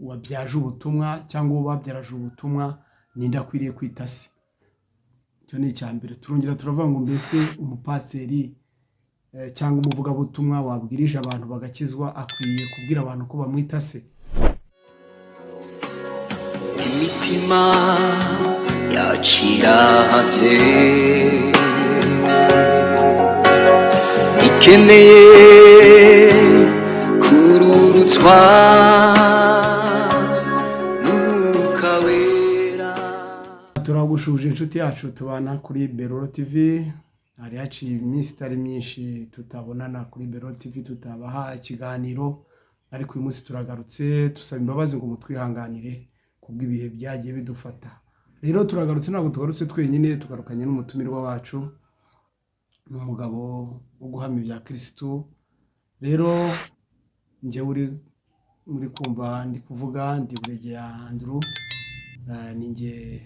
wabyaje ubutumwa cyangwa uwo babyaraje ubutumwa ninde akwiriye kwita se. Icyo ni icya mbere. Turongera turavuga ngo mbese umupasiteri cyangwa umuvugabutumwa wabwirije abantu bagakizwa akwiriye kubwira abantu ko bamwita se. Imitima yaciravye ikeneye kururutswa n'Umwuka Wera. Turagushuje inshuti yacu tubana kuri Beroro TV. Hari haciye iminsi itari myinshi tutabonana kuri Beroro TV, tutabaha ikiganiro, ariko uyu munsi turagarutse dusaba imbabazi ngo mutwihanganire kubw'ibihe byagiye bidufata. Rero turagarutse, ntabwo tugarutse twenyine, tugarukanye n'umutumirwa wacu, n'umugabo wo guhamya ibya Kristo. Rero njye muri kumva ndi kuvuga ndi Buregeya Andrew, ninjye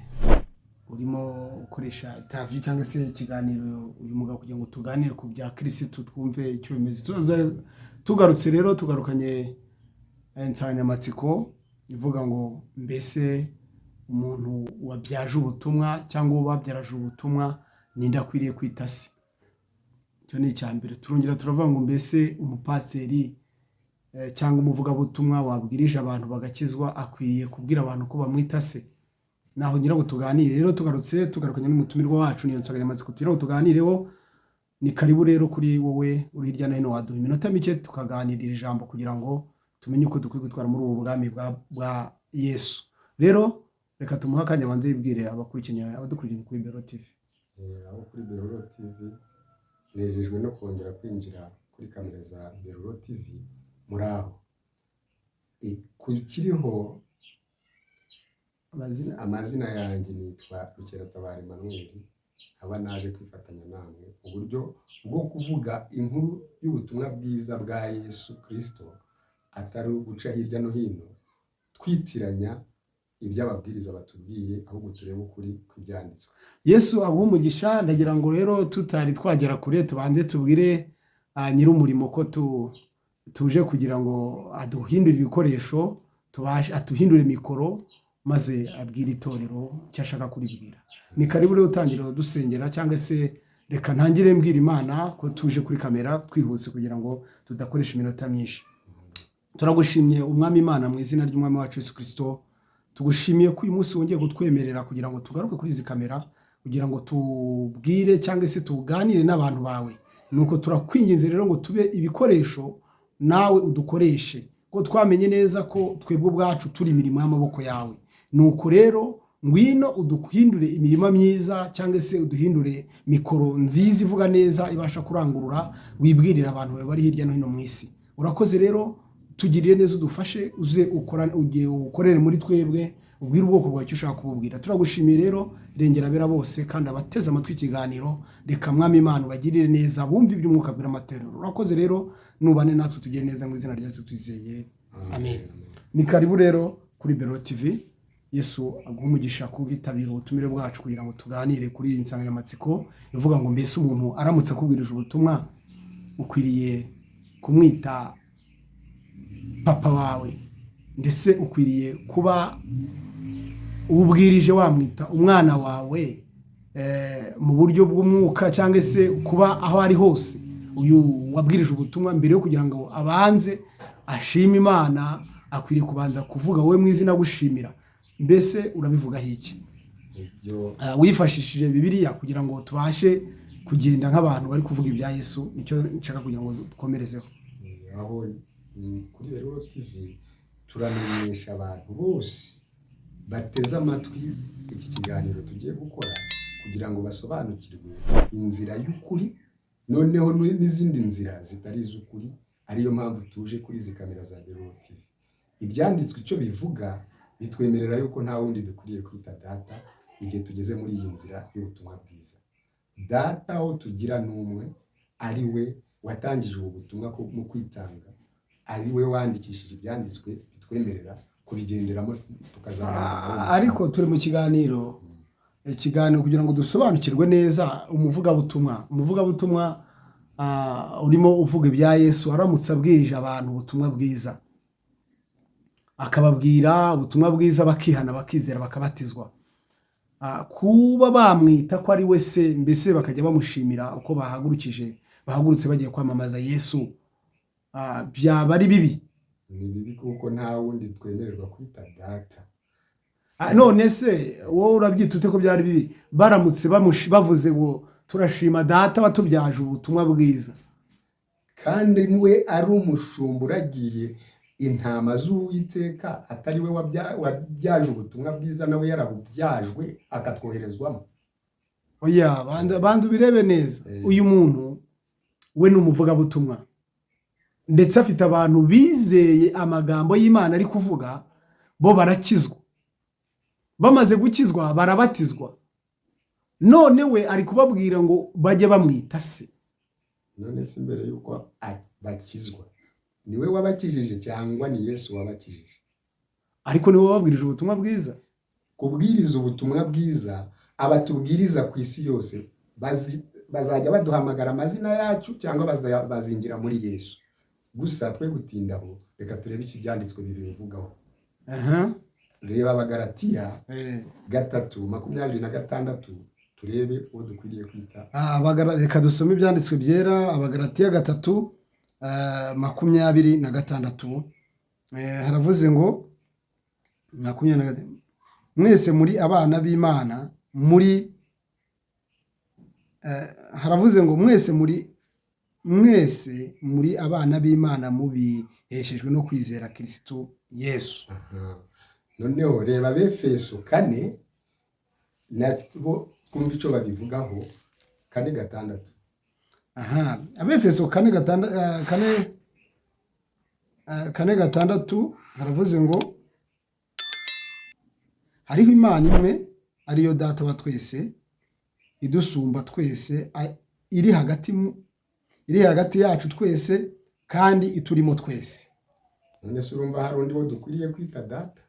urimo ukoresha interview cyangwa se ikiganiro uyu mugabo kugira ngo tuganire ku bya Kristo, twumve icyo bimeze. Tugarutse rero tugarukanye insanganyamatsiko ivuga ngo mbese umuntu wabyaje ubutumwa cyangwa uwo babyaraje ubutumwa ninde akwiriye kwita se. Icyo ni icya mbere. Turongera turavuga ngo mbese umupasiteri cyangwa umuvugabutumwa wabwirije abantu bagakizwa akwiriye kubwira abantu ko bamwita se. Naho ngira ngo tuganire. Rero tugarukanye n'umutumirwa wacu, niyo nsanganyamatsiko tugira ngo tuganireho. Ni karibu rero kuri wowe uri hirya no hino, waduha iminota mike tukaganirira ijambo kugira ngo tumenye uko dukwiye gutwara muri ubu bwami bwa Yesu. Rero reka tumuha akanya banze yibwire abadukurikiye kuri Beroro TV. Abo kuri Beroro TV nejejwe no kongera kwinjira kuri kamera za Beroro TV. Muri aho kukiriho amazina yanjye nitwa Rukeratabara Emmanuel, aba naje kwifatanya namwe uburyo bwo kuvuga inkuru y'ubutumwa bwiza bwa Yesu Kristo, atari uguca hirya no hino twitiranya iby'ababwiriza batubwiye, ahubwo turebe ukuri kw'ibyanditswe. Yesu aguha umugisha. Ndagira ngo rero tutari twagera kure tubanze tubwire nyir'umurimo ko tuje kugira ngo aduhindure ibikoresho, atuhindure mikoro, maze abwira itorero icyo ashaka kuribwira. Ni karibu rero utangire dusengera, cyangwa se reka ntangire mbwira Imana ko tuje kuri kamera twihuse kugira ngo tudakoresha iminota myinshi. Turagushimye umwami Imana mu izina ry'umwami wacu Yesu Kristo. Tugushimiye ko uyu munsi wongeye kutwemerera kugira ngo tugaruke kuri izi kamera kugira ngo tubwire cyangwa se tuganire n'abantu bawe. Nuko turakwinginze rero ngo tube ibikoresho nawe udukoreshe, ko twamenye neza ko twebwe ubwacu turi imirimo y'amaboko yawe. Nuko rero ngwino uduhindure imirima myiza, cyangwa se uduhindure mikoro nziza ivuga neza, ibasha kurangurura, wibwirira abantu bawe bari hirya no hino mu isi. Urakoze rero, tugirire neza, udufashe, uze ukorere muri twebwe, ubwire ubwoko bwawe icyo ushaka kububwira. Turagushimiye rero, rengera abera bose kandi abateze amatwi ikiganiro. Reka mwami Imana bagirire neza, bumve iby'umwuka bwira amaterero. Urakoze rero, nubane natwe tugire neza mu izina rya Yesu twizeye. Amen. Ni karibu rero kuri Beroro TV. Yesu aguha umugisha kubitabira ubutumire bwacu kugira ngo tuganire kuri iyi nsanganyamatsiko ivuga ngo mbese umuntu aramutse akubwirije ubutumwa ukwiriye kumwita papa wawe, ndetse ukwiriye kuba ubwirije wamwita umwana wawe mu buryo bw'umwuka, cyangwa se kuba aho ari hose uyu wabwirije ubutumwa mbere yo kugira ngo abanze ashime Imana akwiriye kubanza kuvuga wowe mu izina gushimira. Mbese urabivugaho iki? Wifashishije Bibiliya kugira ngo tubashe kugenda nk'abantu bari kuvuga ibya Yesu. Nicyo nshaka kugira ngo dukomerezeho. Aho kuri Beroro TV turamenyesha abantu bose bateze amatwi iki kiganiro tugiye gukora kugira ngo basobanukirwe inzira y'ukuri, noneho n'izindi nzira zitari iz'ukuri. Ariyo mpamvu tuje kuri izi kamera za Beroro TV. Ibyanditswe icyo bivuga bitwemerera yuko nta wundi dukwiriye kwita data igihe tugeze muri iyi nzira y'ubutumwa bwiza. Data aho tugira n'umwe, ari we watangije ubu butumwa mu kwitanga, ari we wandikishije ibyanditswe bitwemerera kubigenderamo tukazamura. Ariko turi mu kiganiro kugira ngo dusobanukirwe neza umuvugabutumwa urimo uvuga ibya Yesu aramutse abwirije abantu ubutumwa bwiza, akababwira ubutumwa bwiza bakihana bakizera bakabatizwa. Kuba bamwita ko ari we se mbese bakajya bamushimira uko bahagurutse bagiye kwamamaza Yesu, byaba ari bibi. ni bibi kuko nta wundi twemererwa kwita data. None se wowe urabyita ute ko byari bibi baramutse bavuze ngo turashima data watubyaje ubutumwa bwiza? kandi niwe ari umushumba uragiye intama z'Uwiteka, atari we wabyaje ubutumwa bwiza, nawe yarabubyajwe akatwoherezwamo. Oya, bantu birebe neza. Uyu muntu we ni umuvugabutumwa, ndetse afite abantu bizeye amagambo y'Imana ari kuvuga, bo barakizwa. Bamaze gukizwa barabatizwa, none we ari kubabwira ngo bajye bamwita se. None se mbere yuko bakizwa, niwe wabakijije cyangwa ni Yesu wabakijije? Ariko niwe wababwirije ubutumwa bwiza. Kubwiriza ubutumwa bwiza, abatubwiriza ku isi yose bazajya baduhamagara amazina yacu cyangwa bazinjira muri Yesu. Gusa twe gutindaho, reka turebe iki byanditswe bivugaho. Reba Abagalatiya 3:26, turebe uwo dukwiriye kwita. Reka dusome ibyanditswe byera. Abagalatiya 3:26 haravuze ngo 26, mwese muri abana b'Imana haravuze ngo mwese muri abana b'Imana mubiheshejwe no kwizera Kristo Yesu. Noneho reba Abefeso 4, nabo kumva icyo babivugaho. 4:6. Abefeso 4:6 haravuze ngo hariho Imana imwe ariyo data wa twese, idusumba twese, iri hagati yacu twese kandi iturimo twese. None se urumva hari undi wo dukwiriye kwita data?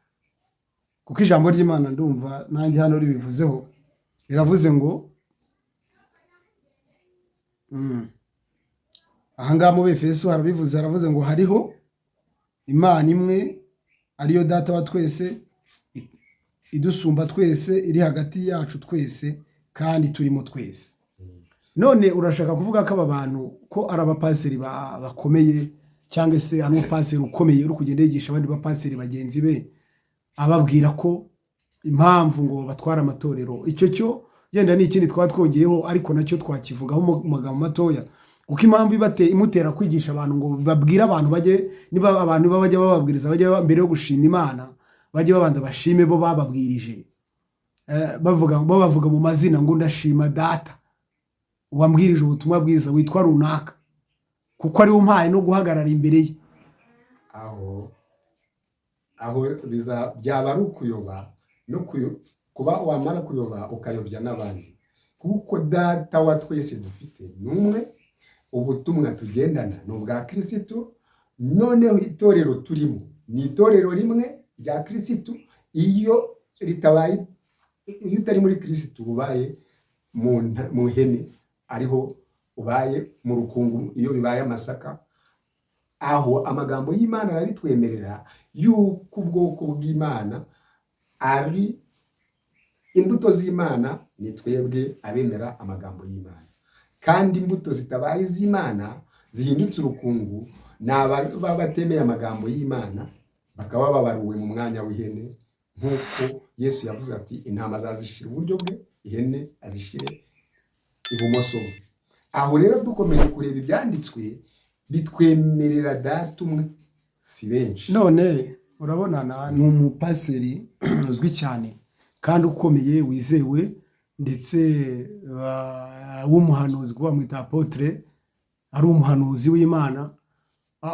Kuko ijambo ry'Imana ndumva nanjye hano ribivuzeho, riravuze ngo ahangaha mu Befeso haravuze ngo hariho Imana imwe ariyo data wa twese, idusumba twese, iri hagati yacu twese kandi turimo twese. None urashaka kuvuga ko aba bantu ko ari abapaseri bakomeye, cyangwa se ari umupaseri ukomeye uri kugenda yigisha abandi bapaseri bagenzi be, ababwira ko impamvu ngo batwara amatorero, icyo cyo yenda ni ikindi twongeyeho, ariko nacyo twakivugaho mu magambo matoya. Uko impamvu imutera kwigisha abantu ngo babwire abantu niba abantu bajya bababwiriza, bajya mbere yo gushima Imana bajye babanza bashime bo bababwirije, bavuga mu mazina ngo ndashima data wambwirije ubutumwa bwiza witwa runaka, kuko ari umpaye no guhagarara imbere ye. Aho byaba ari ukuyoba, no kuba wamara kuyoba ukayobya n'abandi, kuko data wa twese dufite n'umwe, ubutumwa tugendana ni ubwa Kristo. Noneho itorero turimo ni itorero rimwe rya Kristo. Iyo utari muri Kristo ubaye mu hene, ariho ubaye mu rukungu iyo bibaye amasaka. Aho amagambo y'Imana arabitwemerera yuko ubwoko bw'Imana ari imbuto z'Imana, ni twebwe abemera amagambo y'Imana. Kandi imbuto zitabaye iz'Imana zihindutse urukungu, n'ababa batemeye amagambo y'Imana bakaba babaruwe mu mwanya w'ihene, nk'uko Yesu yavuze ati intama azazishira iburyo bwe, ihene azishire ibumoso bwe. Aho rero dukomeje kureba ibyanditswe bitwemerera data umwe, si benshi. None urabona ni umupaseri uzwi cyane kandi ukomeye wizewe, ndetse w'umuhanuzi, kuba mwita apotre, ari umuhanuzi w'Imana.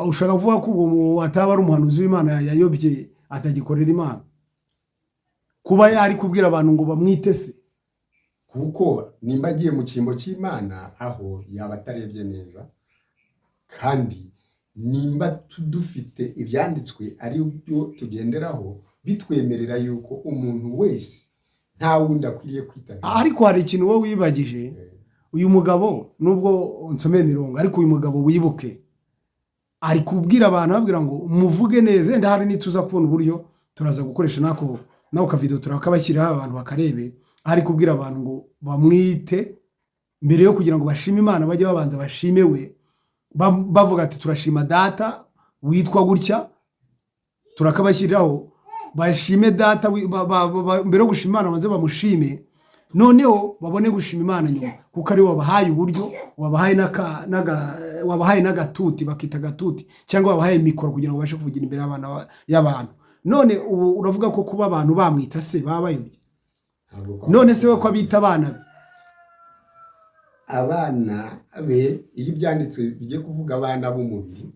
Ushaka kuvuga ko ubwo ataba ari umuhanuzi w'Imana yayobye atagikorera Imana, kuba yari kubwira abantu ngo bamwite se? Kuko nimba agiye mu cyimbo cy'Imana, aho yaba atarebye neza. Kandi nimba dufite ibyanditswe ari byo tugenderaho, bitwemerera yuko umuntu wese nta wundi akwiriye kwita. Ariko hari ikintu wowe wibagije. Uyu mugabo, nubwo nsomeye mirongo, ariko uyu mugabo wibuke, ari kubwira abantu babwira ngo muvuge neza, wenda hari nituza kubona uburyo turaza gukoresha nako kavido turakabashyiriraho abantu bakarebe, ari kubwira abantu ngo bamwite mbere yo kugira ngo bashime Imana, bajye babanza bashime we, bavuga ati turashima data witwa gutya, turakabashyiriraho bashime data mbere yo gushima Imana banze bamushime, noneho babone gushima Imana nyuma, kuko ari wabahaye uburyo, wabahaye n'agatuti, bakita agatuti, cyangwa wabahaye mikoro kugira ngo babashe kuvugira imbere y'abantu. None ubu uravuga ko kuba abantu bamwita se baba bayobye? None se we ko abita abana be? Abana be iyo ibyanditswe bigiye kuvuga abana b'umubiri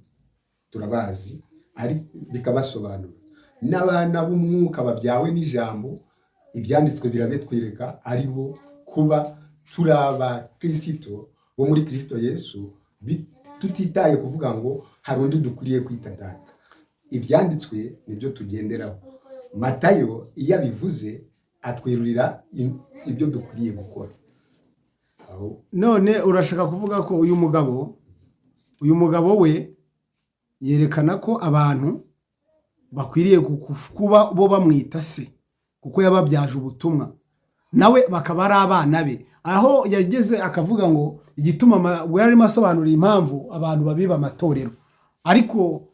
turabazi, ari bikabasobanura. N'abana b'umwuka babyawe n'ijambo, ibyanditswe birabetwereka ari bo kuba turi abakristo bo muri Kristo Yesu, tutitaye kuvuga ngo hari undi dukwiriye kwita data. Ibyanditswe nibyo tugenderaho. Matayo iyo abivuze atwerurira ibyo dukwiriye gukora. None urashaka kuvuga ko uyu mugabo we yerekana ko abantu bakwiriye kuba bo bamwita se, kuko yababyaje ubutumwa, nawe bakaba ari abana be. Aho yageze akavuga ngo igituma ubwo yarimo asobanura impamvu abantu babiba amatorero, ariko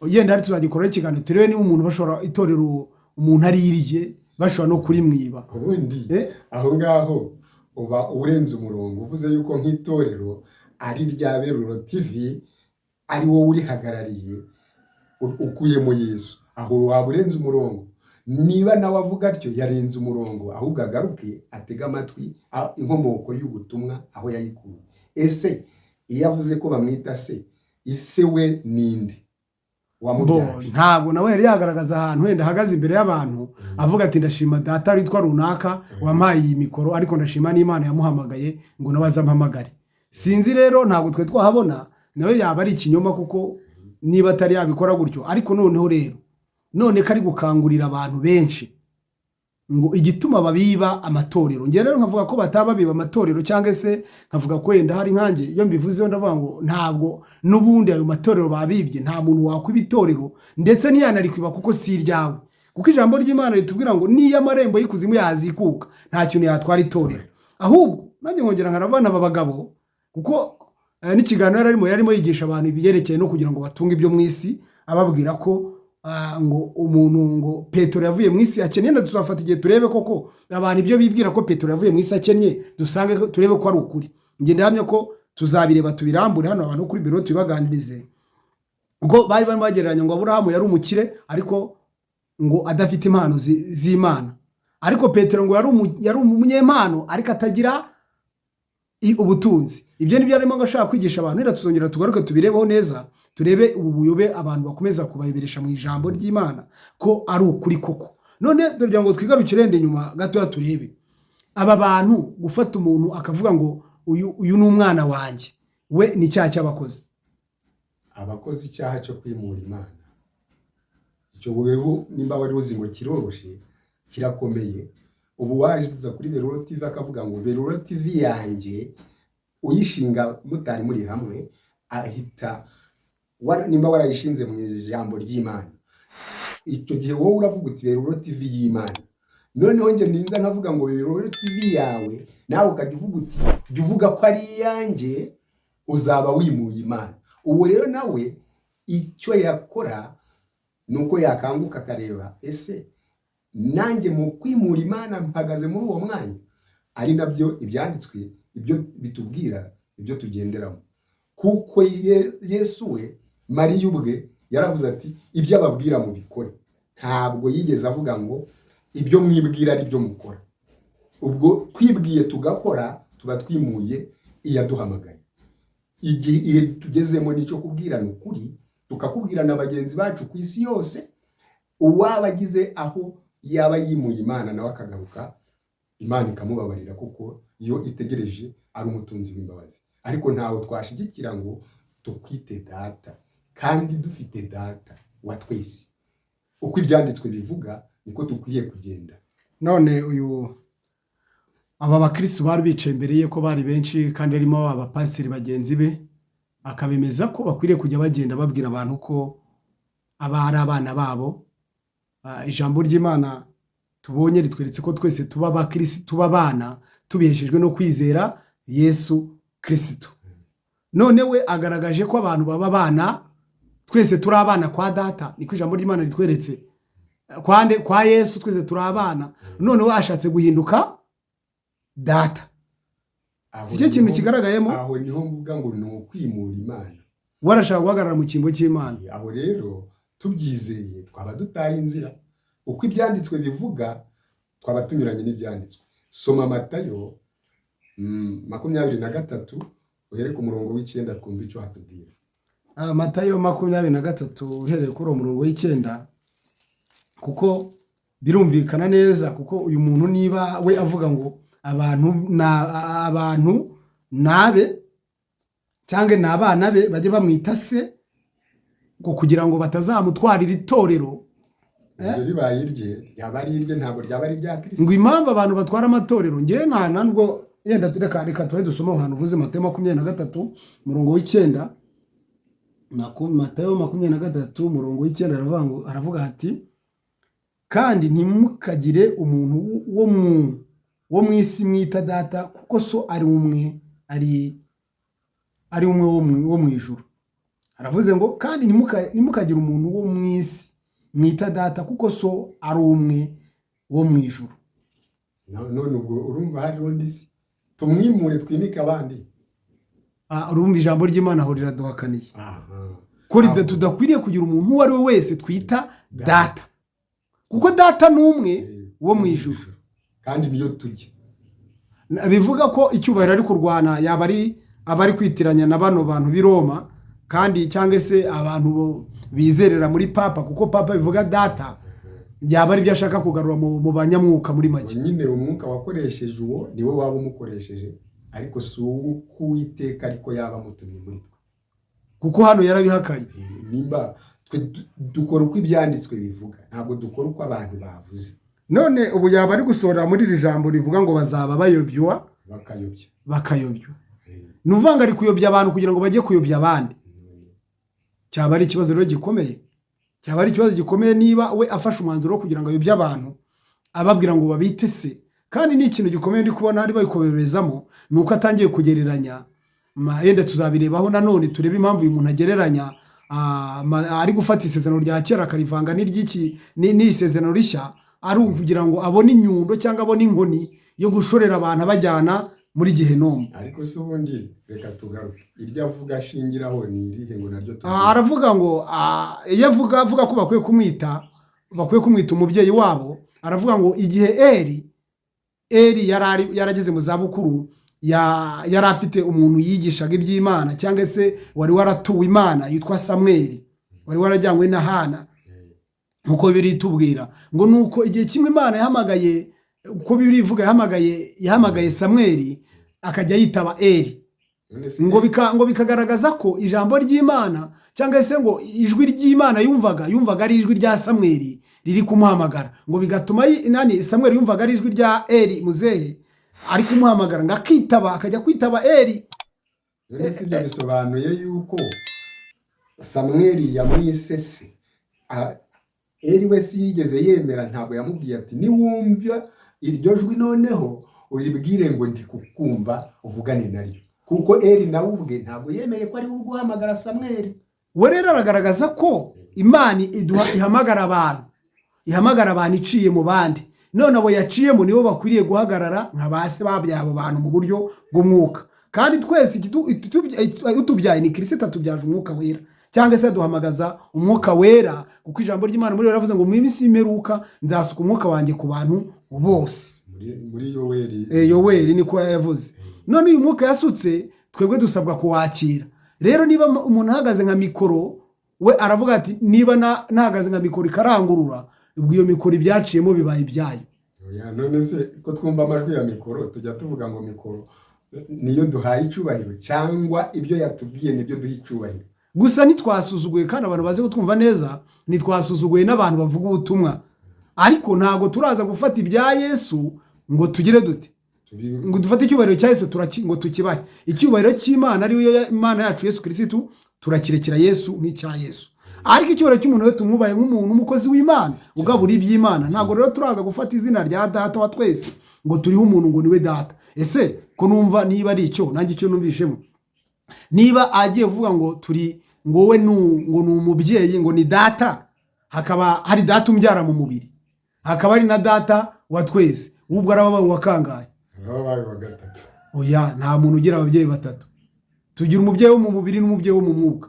yenda hari tuzagikora ikiganiro turebe niba umuntu bashobora itorero umuntu ari irye bashobora no kurimwiba. Ubundi aho ngaho uba urenze umurongo, uvuze yuko nk'itorero ari rya Beruro TV ari wowe urihagarariye ukuyemo Yesu, aho waba urenze umurongo. Niba nawe avuga atyo yarenze umurongo, ahubwo agaruke atega amatwi inkomoko y'ubutumwa aho yayikuye. Ese iyo avuze ko bamwita se, ise we ninde wamubyaje? Ntabwo nawe yari yagaragaza ahantu wenda ahagaze imbere y'abantu avuga ati ndashima data witwa runaka wampaye iyi mikoro, ariko ndashima n'Imana yamuhamagaye ngo nawe azampamagare. Sinzi rero, ntabwo twe twahabona, nawe yaba ari ikinyoma, kuko niba atari yabikora gutyo. Ariko noneho rero none ko ari gukangurira abantu benshi ngo igituma babiba amatorero, ngiye rero nkavuga ko bataba biba amatorero, cyangwa se nkavuga ko wenda hari nkanjye iyo mbivuze ndavuga ngo ntabwo n'ubundi ayo matorero babibye, nta muntu wakwiba itorero, ndetse niyanarikwiba kuko si iryawe, kuko ijambo ry'Imana ritubwira ngo niyo amarembo y'ikuzimu yazikuka nta kintu yatwara itorero. Ahubwo nanjye nkongera nkarabana aba bagabo, kuko n'ikiganiro yarimo yigisha abantu ibyerekeye no kugira ngo batunge ibyo mu isi, ababwira ko ngo umuntu ngo Petero yavuye mu isi akennye, na tuzafata igihe turebe koko abantu ibyo bibwira ko Petero yavuye mu isi akennye, dusange turebe ko ari ukuri. Nge ndahamya ko tuzabireba tubirambure hano abantu kuri biro tubibaganirize, ubwo bari bagereranya ngo Aburahamu yari umukire ariko ngo adafite impano z'Imana, ariko Petero ngo yari umunyempano ariko atagira ubutunzi. Ibyo nibyo arimo ngashaka kwigisha abantu. Rero tuzongera tugaruke tubirebeho neza, turebe ubu buyobe abantu bakomeza kubayoberesha mu ijambo ry'Imana ko ari ukuri koko. None tugira ngo twigarukire ndende nyuma gato turebe aba bantu gufata umuntu akavuga ngo uyu ni umwana wanjye, we ni icyaha cy'abakozi. Abakozi icyaha cyo kwimura Imana, icyo wewe nimba wari uzi ngo kiroroshe kirakomeye. Ubu wajiza kuri Beruro TV akavuga ngo Beruro TV yanjye uyishinga mutari muri hamwe, ahita nimba warayishinze mu ijambo ry'Imana, icyo gihe wowe uravuga uti Beruro TV y'Imana. Noneho nje ninza nkavuga ngo Beruro TV yawe, nawe ukajya uvuga uti jya uvuga ko ari yanjye, uzaba wimuye Imana. Ubu rero nawe icyo yakora nuko yakanguka akareba, ese nanjye mu kwimura Imana mpagaze muri uwo mwanya? Ari nabyo ibyanditswe ibyo bitubwira, ibyo tugenderamo. Kuko Yesu we, Mariya ubwe yaravuze ati ibyo ababwira mu bikore. Ntabwo yigeze avuga ngo ibyo mwibwira ari byo mukora. Ubwo twibwiye tugakora tuba twimuye iyaduhamagaye. Igihe tugezemo nicyo kubwirana ukuri, tukakubwirana abagenzi bacu ku isi yose. Uwabagize aho yaba yimuye Imana nawe akagaruka, Imana ikamubabarira, kuko iyo itegereje ari umutunzi w'imbabazi. Ariko ntawe twashigikira ngo tukwite data, kandi dufite data wa twese. Uko ibyanditswe bivuga niko dukwiye kugenda. None aba bakristo bari bicaye imbere ye ko bari benshi, kandi harimo abapasiteri bagenzi be, akabemeza ko bakwiriye kujya bagenda babwira abantu ko aba ari abana babo. Ijambo ry'Imana tubonye ritweretse ko twese tuba abakirisitu, tuba abana tubiheshejwe no kwizera Yesu Kristo. None we agaragaje ko abantu baba abana, twese turi abana kwa data, niko ijambo ry'Imana ritweretse. Kwa Yesu twese turi abana, none we ashatse guhinduka data. Si cyo kintu kigaragayemo. Aho niho mvuga ngo ni ukwimura Imana, warashaka guhagarara mu cyimbo cy'Imana. Aho rero tubyizeye twaba dutaye inzira. Uko ibyanditswe bivuga twaba tunyuranye n'ibyanditswe. Soma Matayo 23 uhere ku murongo w'9 twumva icyo hatubwira. Matayo 23 uhereye kuri uwo murongo w'9, kuko birumvikana neza, kuko uyu muntu niba we avuga ngo abantu nabe cyangwa n'abana be bajye bamwita se, ngo kugira ngo batazamutwarira itorero, ibyo ribaye irye, yaba ari irye, ntabwo ryaba ari rya Kristo. ngo impamvu abantu batwara amatorero, ngewe ntabwo yenda reka tuwe dusoma ahantu uvuze Matayo 23 murongo w'9. Matayo 23 murongo w'9 aravuga ati, kandi ntimukagire umuntu wo mu isi mwita data, kuko so ari umwe, ari umwe wo mu ijuru. Aravuze ngo kandi ntimukagire umuntu wo mu isi mwita data, kuko so ari umwe wo mu ijuru. None ubwo urumva hari undi se tumwimure twimike abandi. Urumva ijambo ry'Imana aho riraduhakaniye ko tudakwiriye kugira umuntu uwo ari we wese twita data, kuko data ni umwe wo mu ijuru, kandi niyo tujya. Bivuga ko icyubahiro ari kurwana yaba ari abari kwitiranya na bano bantu b'i Roma, kandi cyangwa se abantu bizerera muri papa, kuko papa bivuga data, yaba ari byo ashaka kugarura mu banyamwuka muri make. Nyine umwuka wakoresheje uwo niwe waba umukoresheje, ariko si uwo kuwiteka ariko yaba mutumye muri twe, kuko hano yarabihakanye. Nimba twe dukora uko ibyanditswe bivuga, ntabwo dukora uko abantu bavuze. None ubu yaba ari gusohora muri iri jambo rivuga ngo bazaba bayobywa, bakayobya. Nuvanga ari kuyobya abantu kugira ngo bajye kuyobya abandi. Cyaba ari ikibazo rero gikomeye. Cyaba ari ikibazo gikomeye niba we afashe umwanzuro kugira ngo ayobye abantu, ababwira ngo babite se. Kandi ni ikintu gikomeye ndi kubona ari bayikoberezamo, nuko atangiye kugereranya. Yenda tuzabirebaho nanone turebe impamvu uyu muntu agereranya, ari gufata isezerano rya kera akarivanga n'isezerano rishya, ari ukugira ngo abone inyundo cyangwa abone inkoni yo gushorera abantu abajyana muri Gehenomu. Ariko se ubundi reka tugaruke, iryo avuga ashingiraho ni irihe ngo naryo aravuga ngo iyo avuga ko bakwiye kumwita umubyeyi wabo, aravuga ngo igihe Eli yarageze mu zabukuru, yari afite umuntu yigishaga iby'Imana, cyangwa se wari waratuwe Imana yitwa Samweli, wari warajyanywe na Hana, nkuko biri tubwira ngo nuko igihe kimwe Imana yahamagaye, uko biri ivuga yahamagaye Samweli akajya yitaba Eli, ngo bikagaragaza ko ijambo ry'Imana cyangwa se ngo ijwi ry'Imana yumvaga ari ijwi rya Samweli riri kumuhamagara, ngo bigatuma Samweli yumvaga ari ijwi rya Eli muzehe ari kumuhamagara, ngo akajya kwitaba Eli. Ese ibyo bisobanuye yuko Samweli yamwise se, Eli we si yigeze yemera, ntabwo yamubwiye ati niwumva iryo jwi noneho uribwire ngo ndi kukumva uvugane naryo, kuko Eli nawe ubwe ntabwo yemeye ko ari we guhamagara Samweli. We rero aragaragaza ko Imana ihamagara abantu iciye mu bandi, none abo yaciyemo nibo bakwiriye guhagarara nka base babyaye abo bantu mu buryo bw'umwuka. Kandi twese utubyaye ni Kristo atubyaje umwuka wera, cyangwa se duhamagaza umwuka wera, kuko ijambo ry'Imana muri yaravuze ngo mu minsi y'imperuka nzasuka umwuka wanjye ku bantu bose. Muri Yoweri niko yavuze. None uyu mwuka yasutse twebwe dusabwa kuwakira. Rero niba umuntu ahagaze nka mikoro, we aravuga ati niba nahagaze nka mikoro ikarangurura, ubwo iyo mikoro ibyaciyemo bibaye ibyayo. None se ko twumva amajwi ya mikoro tujya tuvuga ngo mikoro niyo duhaye icyubahiro, cyangwa ibyo yatubwiye nibyo duha icyubahiro? Gusa ntitwasuzuguye, kandi abantu baze kutwumva neza, ntitwasuzuguye n'abantu bavuga ubutumwa, ariko ntago turaza gufata ibya Yesu ngo tugire dute ngo dufate icyubahiro cya Yesu ngo tukibahe. Icyubahiro cy'Imana ariyo Imana yacu Yesu Kristo turakirekera Yesu nk'icya Yesu. Ariko icyubahiro cy'umuntu we tumwubaye nk'umuntu umukozi w'Imana ugabura iby'Imana. Ntabwo rero turaza gufata izina rya data wa twese ngo turiho umuntu ngo niwe data. Ese ko numva niba ari icyo nanjye icyo numvishemo, niba agiye kuvuga ngo turi ngo we ngo ni umubyeyi ngo ni data, hakaba hari data umbyara mu mubiri, hakaba hari na data wa twese, ubwo arababaye wa kangahe? Arababaye wa gatatu. Oya, nta muntu ugira ababyeyi batatu. Tugira umubyeyi wo mu mubiri n'umubyeyi wo mu mwuka.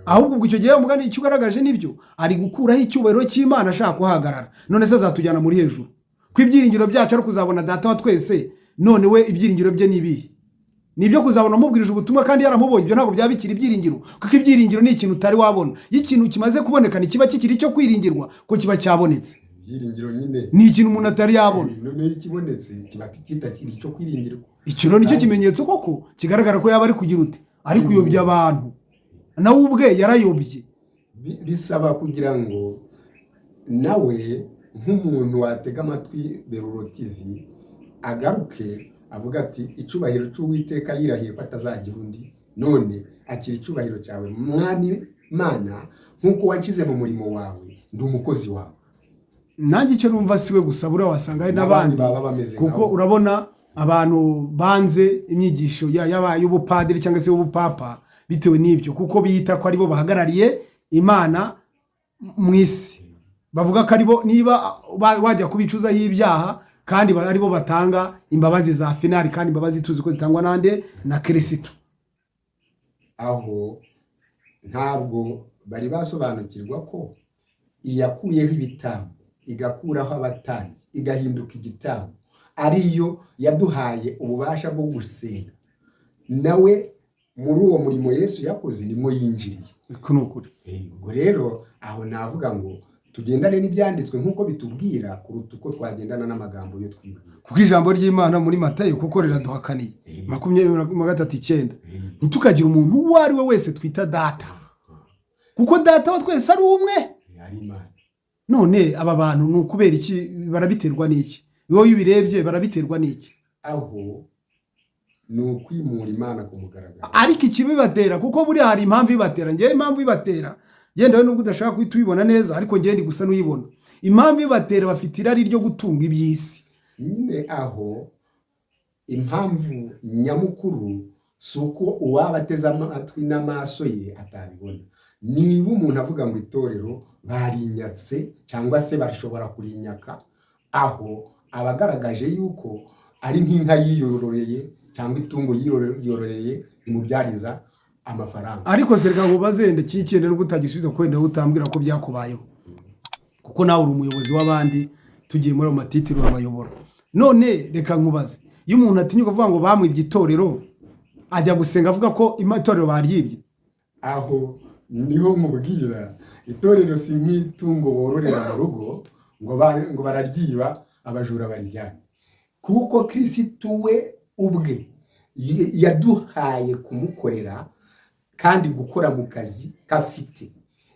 Ahubwo ubwo icyo gihe umugani icyo ugaragaje nibyo, ari gukuraho icyubahiro cy'Imana ashaka kuhagarara. None se azatujyana muri hejuru ko ibyiringiro byacu ari kuzabona data wa twese. None we ibyiringiro bye nibihe? Nibyo kuzabona mubwirije ubutumwa kandi yaramubonye. Ibyo ntabwo byabikira ibyiringiro, kuko ibyiringiro ni ikintu utari wabona. Ikintu kimaze kuboneka ni kiba kikiri cyo kwiringirwa ko kiba cyabonetse. Ibyiringiro nyine ni ikintu umuntu atari yabona. None ikibonetse kiba kitakiri cyo kwiringirwa. Icyo rero nicyo kimenyetso koko kigaragara ko yaba ari kugira ute, ari kuyobya abantu. Nawe ubwe yarayobye. Bisaba kugira ngo nawe nk'umuntu watega amatwi Beruro TV agaruke avuga ati icubahiro cy'Uwiteka yirahiye ko atazagira undi, none akira icubahiro cyawe mwami Mana, nk'uko wanshize mu murimo wawe, ndi umukozi wawe. Nanjye icyo numva siwe gusa, buriya wasanga hari n'abandi, kuko urabona abantu banze imyigisho y'ubupadiri cyangwa se y'ubupapa bitewe n'ibyo, kuko biyita ko aribo bahagarariye Imana mu isi. Bavuga ko aribo niba wajya kubicuzaho ibyaha kandi aribo batanga imbabazi za finali, kandi imbabazi tuzi ko zitangwa nande na Kristo. Aho ntabwo bari basobanukirwa ko iyakuyeho ibitambo igakuraho abatambyi igahinduka igitambo ariyo yaduhaye ububasha bwo gusenga. Nawe muri uwo murimo Yesu yakoze nimo yinjiriye. Iko nukuri. Ubwo rero aho navuga ngo tugendane n'ibyanditswe nk'uko bitubwira kuruta uko twagendana n'amagambo yo twibwira. Kuko ijambo ry'Imana muri Matayo kuko riraduhakaniye 23:9 nitukagira umuntu uwo ari we wese twita data, kuko data wa twese ari umwe, ari Imana. None aba bantu n'ukubera iki barabiterwa n'iki? Wowe ubirebye barabiterwa n'iki? Aho n'ukwimura Imana ku mugaragaro. Ariko ikibibatera, kuko buri hari impamvu ibatera. Ngiye impamvu ibatera yenda we nubwo udashaka kuhita ubibona neza, ariko ngiye ndi gusa n'uyibona. Impamvu ibatera bafite irari ryo gutunga iby'isi. Nyine aho impamvu nyamukuru suko uwabateza amatwi n'amaso ye atabibona. Niba umuntu avuga ngo itorero barinyatse cyangwa se barashobora kurinyaka, aho abagaragaje yuko ari nk'inka yiyororeye cyangwa itungo yiyororeye imubyariza amafaranga. Ariko sereka ngo bazende kikende no gutagisubiza kwenda utambwira ko byakubayeho, kuko nawe uri umuyobozi w'abandi, tugiye muri amatitiro y'abayobora. None reka nkubaze, iyo umuntu atinyuka kuvuga ngo bamwibye itorero ajya gusenga avuga ko itorero baryibye, aho niho mubwira itorero si nk'itungo bororera mu rugo ngo bararyiba abajura barijyana, kuko Kristo we ubwe yaduhaye kumukorera kandi gukora mu kazi kafite.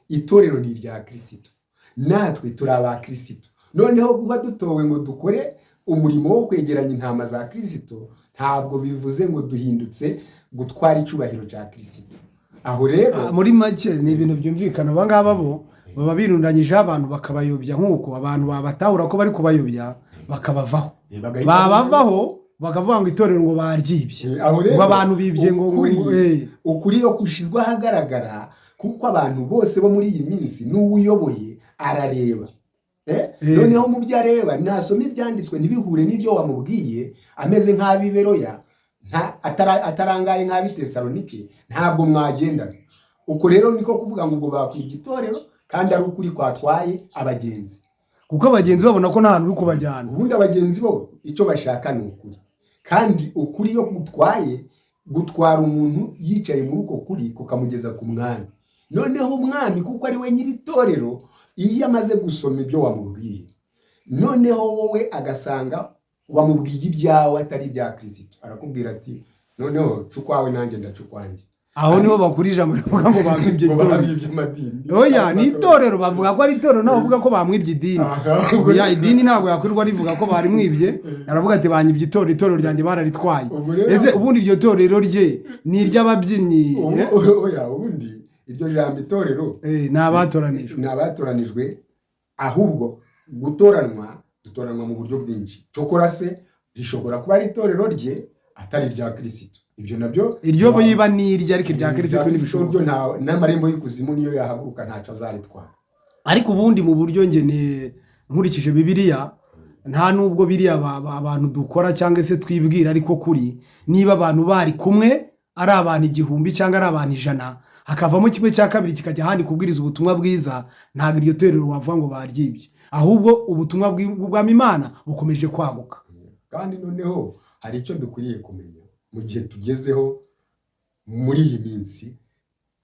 Itorero ni irya Kristo, natwe turi aba Kristo. Noneho kuba dutowe ngo dukore umurimo wo kwegeranya intama za Kristo, ntabwo bivuze ngo duhindutse gutwara icubahiro cya Kristo. Aho rero muri make ni ibintu byumvikana. Abangaba bo baba birundanyije abantu bakabayobya, nk'uko abantu babatahura ko bari kubayobya bakabavaho, babavaho bakavuga ngo itorero ngo baryibye, ngo abantu bibye, ngo ukuri yo kushizwa ahagaragara, kuko abantu bose bo muri iyi minsi n'uwuyoboye arareba. Noneho mu byo areba nasoma ibyanditswe ntibihure n'ibyo wamubwiye, ameze nk'abiberoya atarangaye nk'abitesalonike, ntabwo mwagendana. Uko rero niko kuvuga ngo ubwo bakwibye itorero kandi ari ukuri kwatwaye abagenzi, kuko abagenzi babona ko nta hantu uri kubajyana. Ubundi abagenzi bo icyo bashaka ni ukuri, kandi ukuri yo gutwara umuntu yicaye muri uko kuri kukamugeza ku mwami. Noneho umwami kuko ari we nyiri itorero, iyo amaze gusoma ibyo wamubwiye, noneho wowe agasanga wamubwiye ibyawe atari ibya Kristo, arakubwira ati noneho cukwawe nanjye ndacukwanjye. aho niho bakura ijambo rivuga ngo bamwibye ngo itorero. babibye amadini. Oya ni itorero bavuga ko ari itorero nawe uvuga ko bamwibye idini. Oya idini ntabwo yakwirirwa rivuga ko barimwibye, aravuga ati banyibye itorero ryanjye bararitwaye. Ese ubundi iryo torero rye ni iry'ababyinnyi. Oya ubundi iryo jambo itorero Ni abatoranijwe. ni abatoranijwe, ahubwo dutoranwa mu buryo bwinshi. Cyokora se rishobora kuba ari itorero rye atari irya Kristo. Ibyo nabyo Iryo biba ni irya ariko irya Kristo ntibishoboka. N'amarembo y'ikuzimu niyo yahaguruka ntacyo azaritwara. Ariko ubundi mu buryo njye nkurikije Bibiliya, nta nubwo biriya abantu dukora cyangwa se twibwira ariko kuri, niba abantu bari kumwe ari abantu 1000 cyangwa ari abantu 100 hakavamo kimwe cya kabiri kikajya ahandi kubwiriza ubutumwa bwiza, ntabwo iryo torero wavuga ngo baryibye, ahubwo ubutumwa bw'ubwami Imana bukomeje kwaguka. Kandi noneho hari icyo dukwiriye kumenya mu gihe tugezeho muri iyi minsi,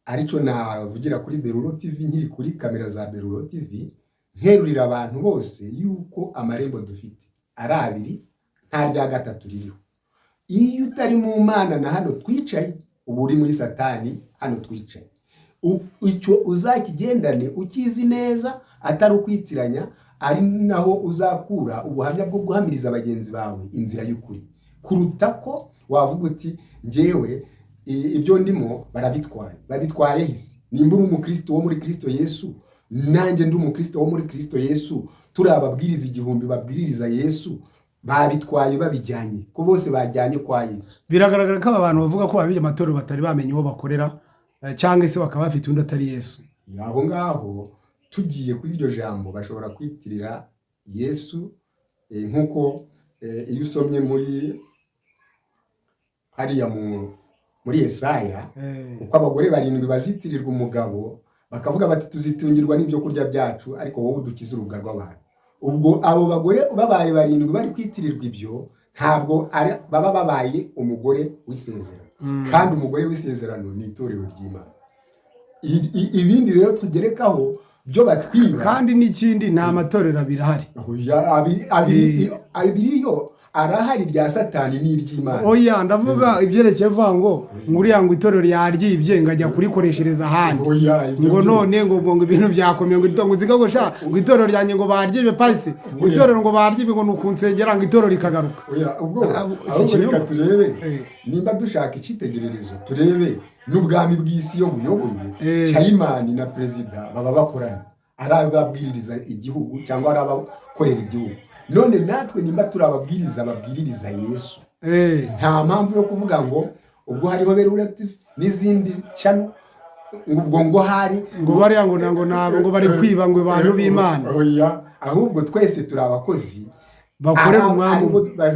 aricyo navugira kuri Beruro TV, nkiri kuri kamera za Beruro TV, nterurira abantu bose yuko amarembo dufite ari abiri, nta rya gatatu ririho. Iyo utari mu Mana na hano twicaye, uba uri muri Satani hano twicaye. Icyo uzakigendane ukizi neza, atari ukwitiranya, ari naho uzakura ubuhamya bwo guhamiriza bagenzi bawe inzira y'ukuri, kuruta ko wavuga uti njyewe ibyo ndimo babitwaye hisi. Nimba uri umukristo wo muri Kristo Yesu, nanjye ndi umukristo wo muri Kristo Yesu, turi ababwiriza 1000 babwiriza Yesu, babitwaye babijyanye ko bose bajyanye kwa Yesu. Biragaragara ko aba bantu bavuga ko babije amatorero batari bamenye uwo bakorera, cyangwa se bakaba bafite undi atari Yesu. Aho ngaho tugiye kuri iryo jambo bashobora kwitirira Yesu, nkuko iyo usomye muri hariya muri Yesaya, uko abagore 7 bazitirirwa umugabo, bakavuga bati tuzitungirwa n'ibyo kurya byacu, ariko wowe udukiza urubwa rw'abantu. Ubwo abo bagore babaye 7 bari kwitirirwa ibyo, ntabwo baba babaye umugore w'isezerano. Kandi umugore w'isezerano ni itorero ry'Imana. Ibindi rero tugerekaho byo batwiba. Kandi n'ikindi nta matorero abirahari. Abiriyo arahari rya Satani n'iry'Imana. Oya ndavuga ibyerekeye vango nguriya ngo itorero yaryibye ngajya kurikoreshereza ahandi. Ngo none ngo ibintu byakomeye ngo itongo zigagosha ngo itorero ryanjye ngo baryibe pasi. Ngo itorero ngo baryibe ngo nukunsengera ngo itorero rikagaruka. Oya ubwo reka turebe nimba dushaka icyitegererezo, turebe n'ubwami bw'isi yo buyoboye, Chayimani na Perezida baba bakorana, ari ababwiriza igihugu cyangwa ari abakorera igihugu. None natwe nimba turababwiriza babwiririza Yesu, nta mpamvu yo kuvuga ngo ubwo hariho Beruro TV n'izindi channel ngo hari ngo bari ngo bari kwiba ngo abantu b'Imana. Oya, ahubwo twese turi abakozi bakorera umwami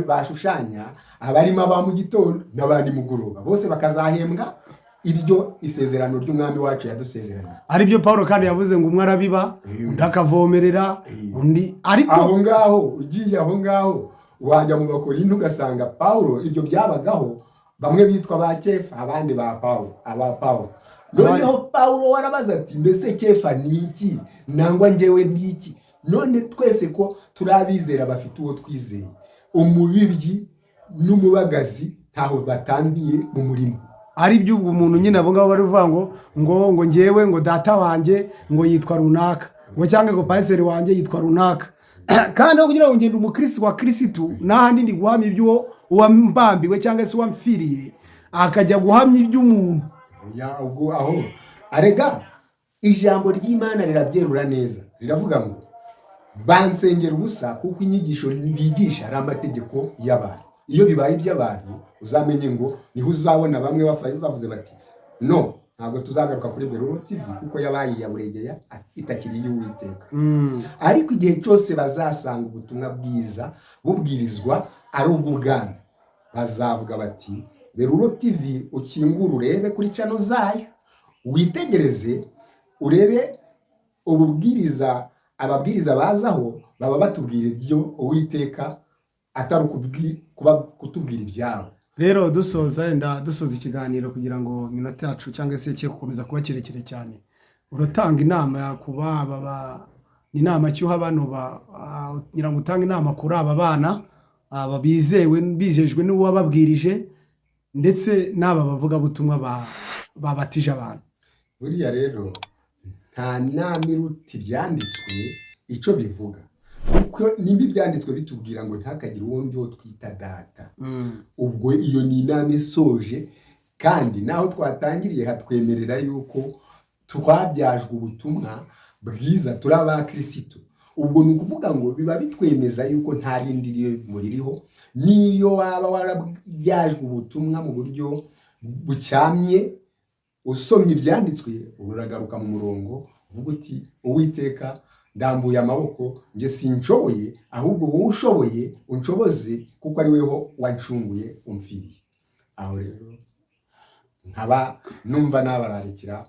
bashushanya, abarimo aba mu gitondo n'abandi mugoroba, bose bakazahembwa ibyo isezerano ry'umwami wacu yadusezerana. Ari byo Paulo kandi yavuze ngo umwe arabiba undi akavomerera undi. Ariko aho ngaho ugiye aho ngaho wajya mu Bakorinto ugasanga Paulo ibyo byabagaho, bamwe bitwa ba Kefa abandi ba Paulo. Noneho Paulo warabaza ati mbese Kefa ni iki nangwa njyewe ni iki? None twese ko turabizera bafite uwo twizeye, umubibyi n'umubagazi ntaho batandiye mu murimo. Ari byo umuntu nyine abo ngabo bari uvuga ngo njyewe ngo data wanjye ngo yitwa runaka, ngo cyangwa ngo pasiteri wanjye yitwa runaka. Kandi aho kugira ngo ngende umukristo wa Kristo n'ahandi ndi guhamya ibyo uwambambiwe cyangwa se uwamfiriye akajya guhamya iby'umuntu. Ya ubwo aho arega ijambo ry'Imana rirabyerura neza, riravuga ngo bansengera ubusa kuko inyigisho bigisha ari amategeko y'abantu. Iyo bibaye iby'abantu uzamenye ngo niho uzabona bamwe bavuze bati no, ntabwo tuzagaruka kuri Beruro TV kuko yabaye yaburegeya itakiri y'Uwiteka. Ariko igihe cyose bazasanga ubutumwa bwiza bubwirizwa ari ubw'ubwami, bazavuga bati Beruro TV ukingura urebe kuri channel zayo, witegereze urebe ababwiriza bazaho baba batubwira ibyo Uwiteka atari kutubwira ibyabo. Rero dusoza ikiganiro kugira ngo minota yacu cyangwa se cye gukomeza kuba kirekire cyane, uratanga inama ku inama cyuha bano ngira ngo utanga inama kuri aba bana bijejwe n'uwababwirije ndetse n'aba bavuga butumwa babatije abantu. buriya rero nta nama iruta ibyanditswe icyo bivuga, kuko nimba ibyanditswe bitubwira ngo ntihakagire uwundi wo twita data, ubwo iyo ni inama isoje, kandi naho twatangiriye hatwemerera yuko twabyajwe ubutumwa bwiza turi abakirisitu. ubwo ni ukuvuga ngo biba bitwemeza yuko nta rindi ririho, niyo waba warabyajwe ubutumwa mu buryo bucyamye, usomye ibyanditswe uragaruka mu murongo uvuga uti Uwiteka ndambuye amaboko, njye sinshoboye, ahubwo wowe ushoboye unshoboze, kuko ari weho wancunguye umfiriye. aho rero nkaba numva nabararikira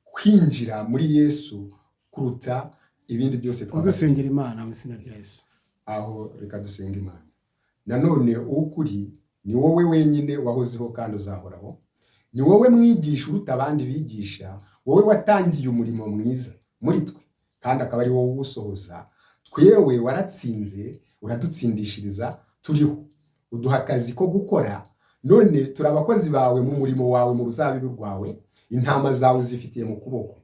kwinjira muri Yesu kuruta ibindi byose dusengera Imana mu izina rya Yesu. aho reka dusenga Imana. nanone ukuri ni wowe wenyine wahozeho kandi uzahoraho, ni wowe mwigisha uruta abandi bigisha, wowe watangiye umurimo mwiza muri twe kandi akaba ari wowe uwusohoza. twewe waratsinze, uradutsindishiriza, turiho, uduha akazi ko gukora, none turi abakozi bawe mu murimo wawe mu ruzabibu rwawe, intama zawe zifitiye mu kuboko.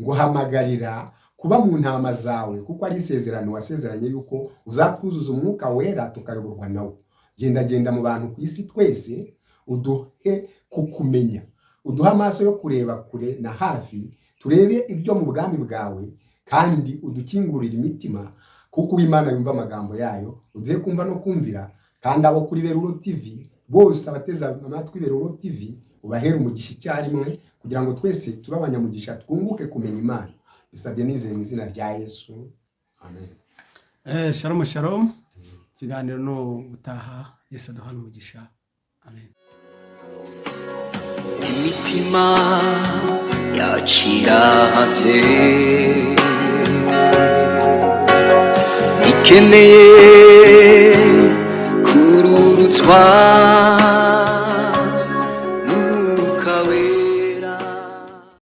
ngo hamagarira kuba mu ntama zawe, kuko ari isezerano wasezeranye yuko uzatwuzuza umwuka wera tukayoborwa nawe. genda mu bantu ku isi twese, uduhe kukumenya, uduhe amaso yo kureba kure na hafi, turebe ibyo mu bwami bwawe, kandi udukingurire imitima, kuko Imana yumva amagambo yayo. uduhe kumva no kumvira, kandi abo kuri Beruro TV bose abateza amatwi Beruro TV ubahere umugisha icyarimwe, kugira ngo twese tube abanyamugisha, twunguke kumenya Imana. bisabye nizeye mu izina rya Yesu, amen. Shalom shalom. Ikiganiro no gutaha. Yesu aduhana umugisha, amen. imitima yacirahabye ikeneye kururutswa